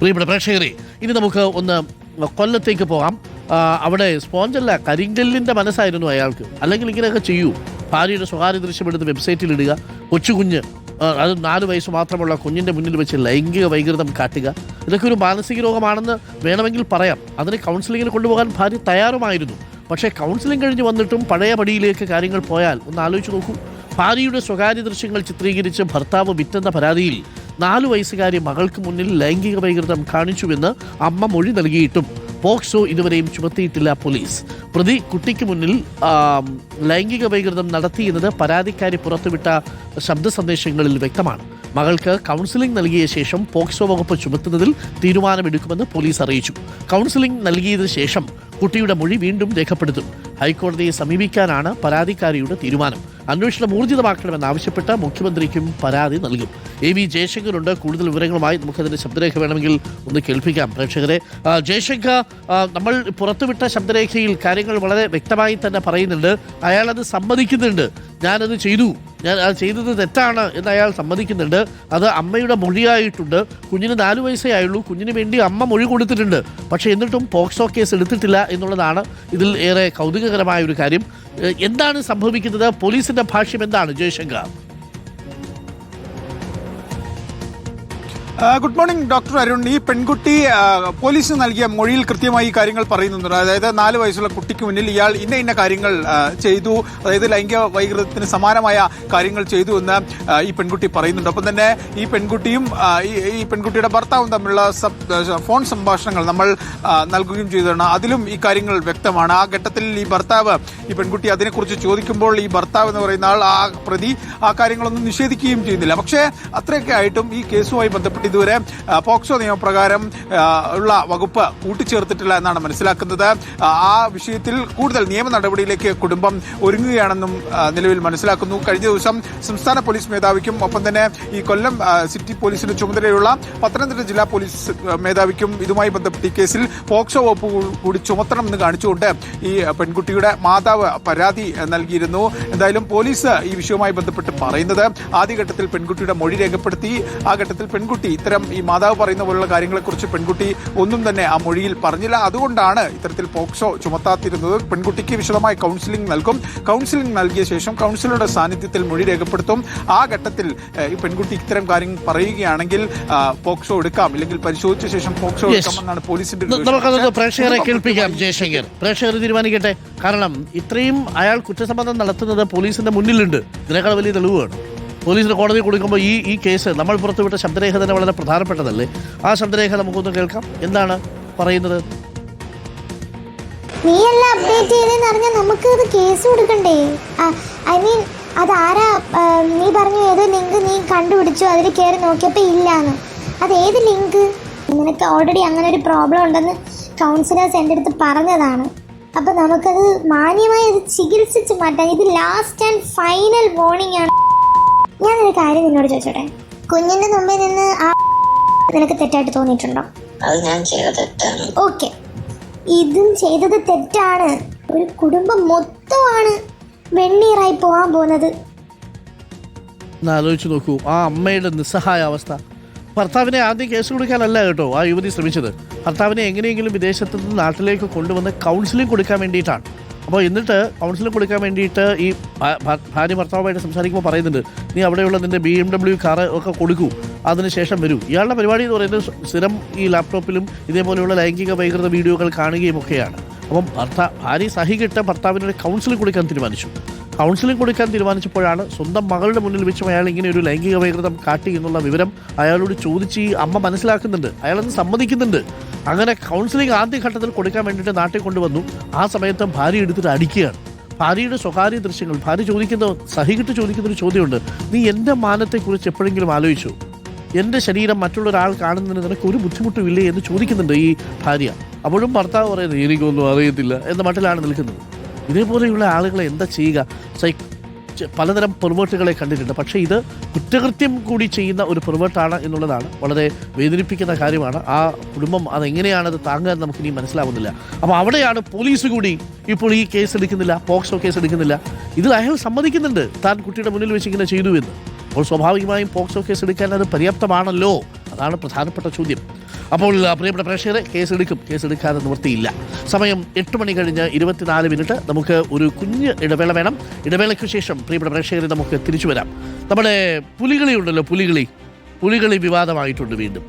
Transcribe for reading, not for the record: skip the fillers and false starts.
പ്രിയപ്പെട്ട പ്രേക്ഷകരെ, ഇനി നമുക്ക് ഒന്ന് കൊല്ലത്തേക്ക് പോകാം. അവിടെ സ്പോഞ്ചല്ല, കരിങ്കല്ലിൻ്റെ മനസ്സായിരുന്നു അയാൾക്ക്. അല്ലെങ്കിൽ ഇങ്ങനെയൊക്കെ ചെയ്യൂ. ഭാര്യയുടെ സ്വകാര്യ ദൃശ്യമെടുത്ത് വെബ്സൈറ്റിൽ ഇടുക, കൊച്ചുകുഞ്ഞ്, അത് 4 വയസ്സ് മാത്രമുള്ള കുഞ്ഞിൻ്റെ മുന്നിൽ വെച്ച് ലൈംഗിക വൈകൃതം കാട്ടുക. ഇതൊക്കെ ഒരു മാനസിക രോഗമാണെന്ന് വേണമെങ്കിൽ പറയാം. അതിന് കൗൺസിലിങ്ങിന് കൊണ്ടുപോകാൻ ഭാര്യ തയ്യാറുമായിരുന്നു. പക്ഷേ കൗൺസിലിംഗ് കഴിഞ്ഞ് വന്നിട്ടും പഴയ പടിയിലേക്ക് കാര്യങ്ങൾ പോയാൽ ഒന്ന് ആലോചിച്ച് നോക്കൂ. ഭാര്യയുടെ സ്വകാര്യ ദൃശ്യങ്ങൾ ചിത്രീകരിച്ച് ഭർത്താവ് വിറ്റെന്ന പരാതിയിൽ 4 വയസ്സുകാരി മകൾക്ക് മുന്നിൽ ലൈംഗിക വൈകൃതം കാണിച്ചുവെന്ന് അമ്മ മൊഴി നൽകിയിട്ടും പോക്സോ ഇതുവരെയും ചുമത്തിയിട്ടില്ല പോലീസ്. പ്രതി കുട്ടിക്ക് മുന്നിൽ ലൈംഗിക വൈകൃതം നടത്തിയെന്നത് പരാതിക്കാരി പുറത്തുവിട്ട ശബ്ദ സന്ദേശങ്ങളിൽ വ്യക്തമാണ്. മകൾക്ക് കൗൺസിലിംഗ് നൽകിയ ശേഷം പോക്സോ വകുപ്പ് ചുമത്തുന്നതിൽ തീരുമാനമെടുക്കുമെന്ന് പോലീസ് അറിയിച്ചു. കൗൺസിലിംഗ് നൽകിയതിനു ശേഷം കുട്ടിയുടെ മൊഴി വീണ്ടും രേഖപ്പെടുത്തും. ഹൈക്കോടതിയെ സമീപിക്കാനാണ് പരാതിക്കാരിയുടെ തീരുമാനം. അന്വേഷണം ഊർജിതമാക്കണമെന്നാവശ്യപ്പെട്ട് മുഖ്യമന്ത്രിക്കും പരാതി നൽകും. AV ജയശങ്കറുണ്ട്. കൂടുതൽ വിവരങ്ങളുമായി നമുക്കതിൻ്റെ ശബ്ദരേഖ വേണമെങ്കിൽ ഒന്ന് കേൾപ്പിക്കാം പ്രേക്ഷകരെ. ജയശങ്കർ, നമ്മൾ പുറത്തുവിട്ട ശബ്ദരേഖയിൽ കാര്യങ്ങൾ വളരെ വ്യക്തമായി തന്നെ പറയുന്നുണ്ട്. അയാളത് സമ്മതിക്കുന്നുണ്ട്. ഞാനത് ചെയ്തു, ഞാൻ അത് ചെയ്തത് തെറ്റാണ് എന്ന് അയാൾ സമ്മതിക്കുന്നുണ്ട്. അത് അമ്മയുടെ മൊഴിയായിട്ടുണ്ട്. കുഞ്ഞിന് 4 വയസ്സേ ആയുള്ളൂ. കുഞ്ഞിന് വേണ്ടി അമ്മ മൊഴി കൊടുത്തിട്ടുണ്ട്. പക്ഷേ എന്നിട്ടും പോക്സോ കേസ് എടുത്തിട്ടില്ല എന്നുള്ളതാണ് ഇതിൽ ഏറെ കൗതുകകരമായ ഒരു കാര്യം. എന്താണ് സംഭവിക്കുന്നത്? പോലീസിന്റെ ഭാഷ്യം എന്താണ് Jaishankar? Good morning doctor Arun. ഈ പെൺകുട്ടി പോലീസിന് നൽകിയ മൊഴിയിൽ കൃത്യമായി കാര്യങ്ങൾ പറയുന്നുണ്ട്. അതായത് 4 വയസ്സുള്ള കുട്ടിക്ക് മുന്നിൽ ഇയാൾ ഇന്ന കാര്യങ്ങൾ ചെയ്തു, അതായത് ലൈംഗിക വൈകൃതത്തിന് സമാനമായ കാര്യങ്ങൾ ചെയ്തു എന്ന് ഈ പെൺകുട്ടി പറയുന്നുണ്ട്. ഒപ്പം തന്നെ ഈ പെൺകുട്ടിയും ഈ പെൺകുട്ടിയുടെ ഭർത്താവും തമ്മിലുള്ള ഫോൺ സംഭാഷണങ്ങൾ നമ്മൾ നൽകുകയും ചെയ്തതാണ്. അതിലും ഈ കാര്യങ്ങൾ വ്യക്തമാണ്. ആ ഘട്ടത്തിൽ ഈ ഭർത്താവ് ഈ പെൺകുട്ടി അതിനെക്കുറിച്ച് ചോദിക്കുമ്പോൾ ഈ ഭർത്താവ് എന്ന് പറയുന്ന ആൾ, ആ പ്രതി, ആ കാര്യങ്ങളൊന്നും നിഷേധിക്കുകയും ചെയ്യുന്നില്ല. പക്ഷേ അത്രയൊക്കെ ആയിട്ടും ഈ കേസുമായി ബന്ധപ്പെട്ട് ഇതുവരെ പോക്സോ നിയമപ്രകാരം ഉള്ള വകുപ്പ് കൂട്ടിച്ചേർത്തിട്ടില്ല എന്നാണ് മനസ്സിലാക്കുന്നത്. ആ വിഷയത്തിൽ കൂടുതൽ നിയമ നടപടിയിലേക്ക് കുടുംബം ഒരുങ്ങുകയാണെന്നും നിലവിൽ മനസ്സിലാക്കുന്നു. കഴിഞ്ഞ ദിവസം സംസ്ഥാന പോലീസ് മേധാവിക്കും ഒപ്പം തന്നെ ഈ കൊല്ലം സിറ്റി പോലീസിന് ചുമതലയുള്ള പത്തനംതിട്ട ജില്ലാ പോലീസ് മേധാവിക്കും ഇതുമായി ബന്ധപ്പെട്ട് ഈ കേസിൽ പോക്സോ വകുപ്പ് കൂടി ചുമത്തണമെന്ന് കാണിച്ചുകൊണ്ട് ഈ പെൺകുട്ടിയുടെ മാതാവ് പരാതി നൽകിയിരുന്നു. എന്തായാലും പോലീസ് ഈ വിഷയവുമായി ബന്ധപ്പെട്ട് പറയുന്നത് ആദ്യഘട്ടത്തിൽ പെൺകുട്ടിയുടെ മൊഴി രേഖപ്പെടുത്തി. ആ ഘട്ടത്തിൽ പെൺകുട്ടി ഇത്തരം ഈ മാതാവ് പറയുന്ന പോലുള്ള കാര്യങ്ങളെക്കുറിച്ച് പെൺകുട്ടി ഒന്നും തന്നെ ആ മൊഴിയിൽ പറഞ്ഞില്ല. അതുകൊണ്ടാണ് ഇത്തരത്തിൽ പോക്സോ ചുമത്താത്തിരുന്നത്. പെൺകുട്ടിക്ക് വിശദമായി കൗൺസിലിംഗ് നൽകും. കൗൺസിലിംഗ് നൽകിയ ശേഷം കൗൺസിലറുടെ സാന്നിധ്യത്തിൽ മൊഴി രേഖപ്പെടുത്തും. ആ ഘട്ടത്തിൽ ഈ പെൺകുട്ടി ഇത്തരം കാര്യങ്ങൾ പറയുകയാണെങ്കിൽ പോക്സോ എടുക്കാം, ഇല്ലെങ്കിൽ പരിശോധിച്ച ശേഷം പോക്സോ എടുക്കാമെന്നാണ് പോലീസിന്റെ. നമുക്കത് പ്രേക്ഷകരെ കേൾപ്പിക്കാം ജയശങ്കർ. പ്രേക്ഷകർ തീരുമാനിക്കട്ടെ. കാരണം ഇത്രയും അയാൾ കുറ്റസമ്മതം നടത്തുന്നത് പോലീസിന്റെ മുന്നിലുണ്ട്. ഇതിനേക്കാൾ വലിയ തെളിവാണ്. പോലീസിന് കോടതി കൊടുക്കുമ്പോൾ ഈ കേസ് നമ്മൾ പുറത്തുവിട്ട ശബ്ദരേഖ തന്നെ വളരെ പ്രധാനപ്പെട്ടതല്ലേ? ആ ശബ്ദരേഖ നമുക്കൊന്ന് കേൾക്കാം. എന്താണ് പറയുന്നത്? നീയെല്ലാം അപ്ഡേറ്റ് ചെയ്തെന്ന് പറഞ്ഞാൽ നമുക്ക് ഇത് കേസ് കൊടുക്കണ്ടേ? ഐ മീൻ അതാരാ? നീ പറഞ്ഞു ഏതോ ലിങ്ക് നീ കണ്ടുപിടിച്ചു, അതിൽ കയറി നോക്കിയപ്പോൾ ഇല്ലാന്ന്. അത് ഏത് ലിങ്ക്? നിനക്ക് ഓൾറെഡി അങ്ങനെ ഒരു പ്രോബ്ലം ഉണ്ടെന്ന് കൗൺസിലേഴ്സ് എൻ്റെ അടുത്ത് പറഞ്ഞതാണ്. അപ്പം നമുക്കത് മാന്യമായി അത് ചികിത്സിച്ച് മാറ്റാം. ഇത് ലാസ്റ്റ് ആൻഡ് ഫൈനൽ വാർണിംഗ് ആണ്. ഞാനൊരു കാര്യം നിന്നോട് ചോദിച്ചോട്ടെ, കുഞ്ഞിന്റെ മുമ്പിൽ നിന്ന് ആ നിനക്ക് തെറ്റായിട്ട് തോന്നിയിട്ടുണ്ടോ? അത് ഞാൻ ചെയ്ത തെറ്റാണ്. ഓക്കെ, ഇതും ചെയ്തത് തെറ്റാണ്. ഒരു കുടുംബം മൊത്തമാണ് വെണ്ണീറായി പോകാൻ പോകുന്നത്. ആലോചിച്ച് നോക്കൂ ആ അമ്മയുടെ നിസ്സഹായ അവസ്ഥ. ഭർത്താവിനെ ആദ്യം കേസ് കൊടുക്കാനല്ല കേട്ടോ ആ യുവതി ശ്രമിച്ചത്. ഭർത്താവിനെ എങ്ങനെയെങ്കിലും വിദേശത്ത് നിന്ന് നാട്ടിലേക്ക് കൊണ്ടുവന്ന് കൗൺസിലിംഗ് കൊടുക്കാൻ വേണ്ടിയിട്ടാണ്. അപ്പോൾ എന്നിട്ട് കൗൺസിലിംഗ് കൊടുക്കാൻ വേണ്ടിയിട്ട് ഈ ഭാര്യ ഭർത്താവുമായിട്ട് സംസാരിക്കുമ്പോൾ പറയുന്നുണ്ട്, നീ അവിടെയുള്ള നിൻ്റെ BMW കാറ് ഒക്കെ കൊടുക്കൂ, അതിനുശേഷം വരൂ. ഇയാളുടെ പരിപാടി എന്ന് പറയുന്നത് സ്ഥിരം ഈ ലാപ്ടോപ്പിലും ഇതേപോലെയുള്ള ലൈംഗിക വൈകൃത വീഡിയോകൾ കാണുകയും ഒക്കെയാണ്. അപ്പം ഭാര്യ സഹികെട്ട് ഭർത്താവിനൊരു കൗൺസിലിംഗ് കൊടുക്കാൻ തീരുമാനിച്ചു. കൗൺസിലിംഗ് കൊടുക്കാൻ തീരുമാനിച്ചപ്പോഴാണ് സ്വന്തം മകളുടെ മുന്നിൽ വെച്ചും അയാൾ ഇങ്ങനെ ഒരു ലൈംഗിക വൈകൃതം കാട്ടി എന്നുള്ള വിവരം അയാളോട് ചോദിച്ച് ഈ അമ്മ മനസ്സിലാക്കുന്നുണ്ട്. അയാളത് സമ്മതിക്കുന്നുണ്ട്. അങ്ങനെ കൗൺസിലിംഗ് ആദ്യഘട്ടത്തിൽ കൊടുക്കാൻ വേണ്ടിയിട്ട് നാട്ടിൽ കൊണ്ടുവന്നു. ആ സമയത്ത് ഭാര്യ എടുത്തിട്ട് അടിക്കുകയാണ്. ഭാര്യയുടെ സ്വകാര്യ ദൃശ്യങ്ങൾ ഭാര്യ സഹികിട്ട് ചോദിക്കുന്നൊരു ചോദ്യമുണ്ട്, നീ എൻ്റെ മാനത്തെക്കുറിച്ച് എപ്പോഴെങ്കിലും ആലോചിച്ചു? എൻ്റെ ശരീരം മറ്റുള്ളൊരാൾ കാണുന്നതിന് നിനക്ക് ഒരു ബുദ്ധിമുട്ടുമില്ലേ എന്ന് ചോദിക്കുന്നുണ്ട് ഈ ഭാര്യ. അപ്പോഴും ഭർത്താവ് പറയുന്നത് എനിക്കൊന്നും അറിയത്തില്ല എന്ന മട്ടിലാണ് നിൽക്കുന്നത്. ഇതേപോലെയുള്ള ആളുകളെ എന്താ ചെയ്യുക? പലതരം പെർവേർട്ടുകളെ കണ്ടിട്ടുണ്ട്. പക്ഷേ ഇത് കുറ്റകൃത്യം കൂടി ചെയ്യുന്ന ഒരു പെർവേർട്ടാണ് എന്നുള്ളതാണ് വളരെ വേദനിപ്പിക്കുന്ന കാര്യമാണ്. ആ കുടുംബം അതെങ്ങനെയാണത് താങ്ങാൻ നമുക്കിനി മനസ്സിലാവുന്നില്ല. അപ്പോൾ അവിടെയാണ് പോലീസ് കൂടി ഇപ്പോൾ ഈ കേസ് എടുക്കുന്നില്ല, പോക്സോ കേസ് എടുക്കുന്നില്ല. ഇതിൽ അയാൾ സമ്മതിക്കുന്നുണ്ട് താൻ കുട്ടിയുടെ മുന്നിൽ വെച്ച് ഇങ്ങനെ ചെയ്തു എന്ന്. അപ്പോൾ സ്വാഭാവികമായും പോക്സോ കേസ് എടുക്കാൻ അത് പര്യാപ്തമാണല്ലോ? അതാണ് പ്രധാനപ്പെട്ട ചോദ്യം. അപ്പോൾ പ്രിയപ്പെട്ട പ്രേക്ഷകരെ, കേസെടുക്കാതെ നിവൃത്തിയില്ല. സമയം 8 മണി കഴിഞ്ഞ് 24 മിനിറ്റ്. നമുക്ക് ഒരു കുഞ്ഞ് ഇടവേള വേണം. ഇടവേളയ്ക്ക് ശേഷം പ്രിയപ്പെട്ട പ്രേക്ഷകരെ നമുക്ക് തിരിച്ചു വരാം. നമ്മുടെ പുലികളി ഉണ്ടല്ലോ, പുലികളി വിവാദമായിട്ടുണ്ട് വീണ്ടും.